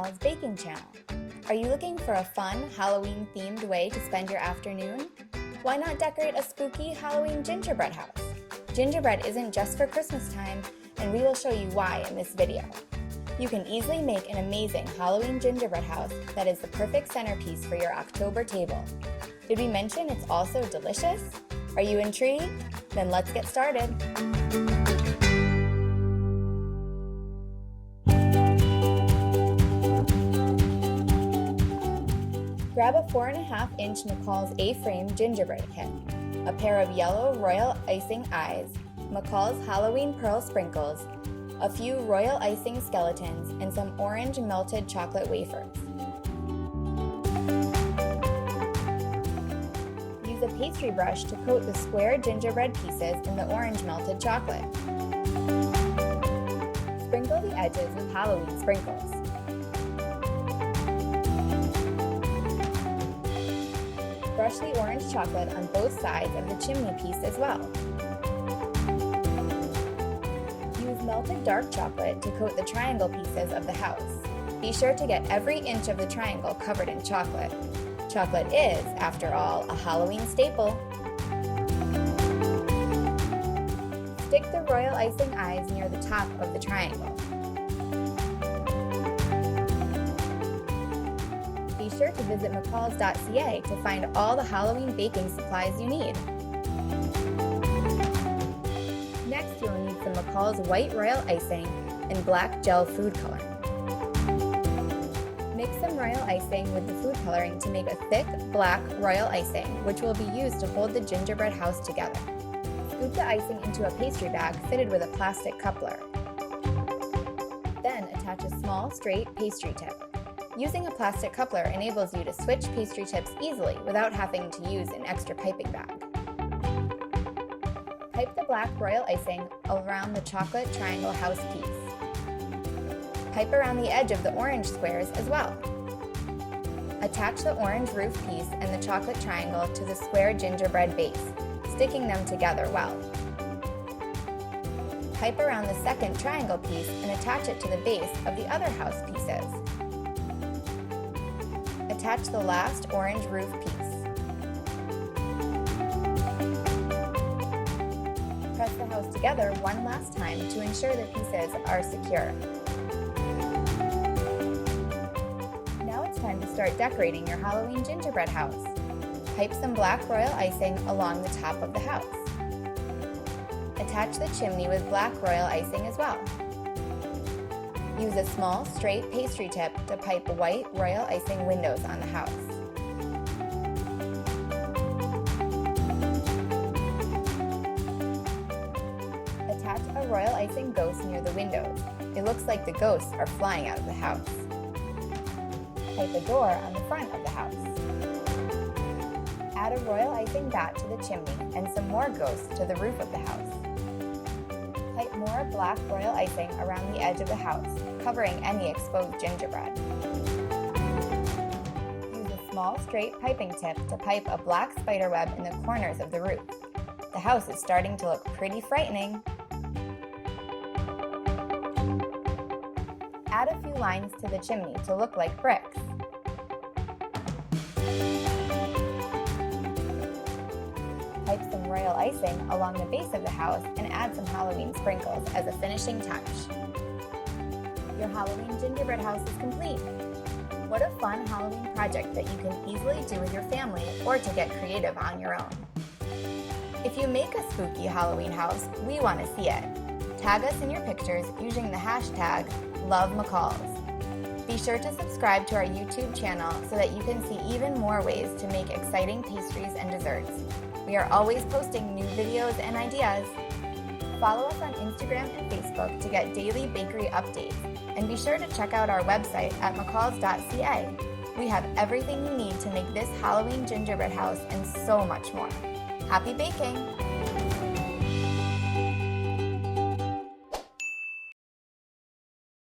McCall's baking channel. Are you looking for a fun Halloween-themed way to spend your afternoon? Why not decorate a spooky Halloween gingerbread house? Gingerbread isn't just for Christmas time, and we will show you why in this video. You can easily make an amazing Halloween gingerbread house that is the perfect centerpiece for your October table. Did we mention it's also delicious? Are you intrigued? Then let's get started. Grab a 4.5-inch McCall's A-frame gingerbread kit, a pair of yellow royal icing eyes, McCall's Halloween pearl sprinkles, a few royal icing skeletons, and some orange melted chocolate wafers. Use a pastry brush to coat the square gingerbread pieces in the orange melted chocolate. Sprinkle the edges with Halloween sprinkles. Brush the orange chocolate on both sides of the chimney piece as well. Use melted dark chocolate to coat the triangle pieces of the house. Be sure to get every inch of the triangle covered in chocolate. Chocolate is, after all, a Halloween staple. Stick the royal icing eyes near the top of the triangle. Be sure to visit McCall's.ca to find all the Halloween baking supplies you need. Next, you'll need some McCall's white royal icing and black gel food coloring. Mix some royal icing with the food coloring to make a thick, black royal icing, which will be used to hold the gingerbread house together. Scoop the icing into a pastry bag fitted with a plastic coupler. Then attach a small, straight pastry tip. Using a plastic coupler enables you to switch pastry tips easily without having to use an extra piping bag. Pipe the black royal icing around the chocolate triangle house piece. Pipe around the edge of the orange squares as well. Attach the orange roof piece and the chocolate triangle to the square gingerbread base, sticking them together well. Pipe around the second triangle piece and attach it to the base of the other house pieces. Attach the last orange roof piece. Press the house together one last time to ensure the pieces are secure. Now it's time to start decorating your Halloween gingerbread house. Pipe some black royal icing along the top of the house. Attach the chimney with black royal icing as well. Use a small, straight pastry tip to pipe white royal icing windows on the house. Attach a royal icing ghost near the windows. It looks like the ghosts are flying out of the house. Pipe a door on the front of the house. Add a royal icing bat to the chimney and some more ghosts to the roof of the house. Pipe more black royal icing around the edge of the house, covering any exposed gingerbread. Use a small straight piping tip to pipe a black spider web in the corners of the roof. The house is starting to look pretty frightening. Add a few lines to the chimney to look like bricks. Pipe some royal icing along the base of the house and add some Halloween sprinkles as a finishing touch. Your Halloween gingerbread house is complete. What a fun Halloween project that you can easily do with your family or to get creative on your own. If you make a spooky Halloween house, we want to see it. Tag us in your pictures using the hashtag #LoveMcCalls. Be sure to subscribe to our YouTube channel so that you can see even more ways to make exciting pastries and desserts. We are always posting new videos and ideas. Follow us on Instagram and Facebook to get daily bakery updates, and be sure to check out our website at McCalls.ca. We have everything you need to make this Halloween gingerbread house and so much more. Happy baking!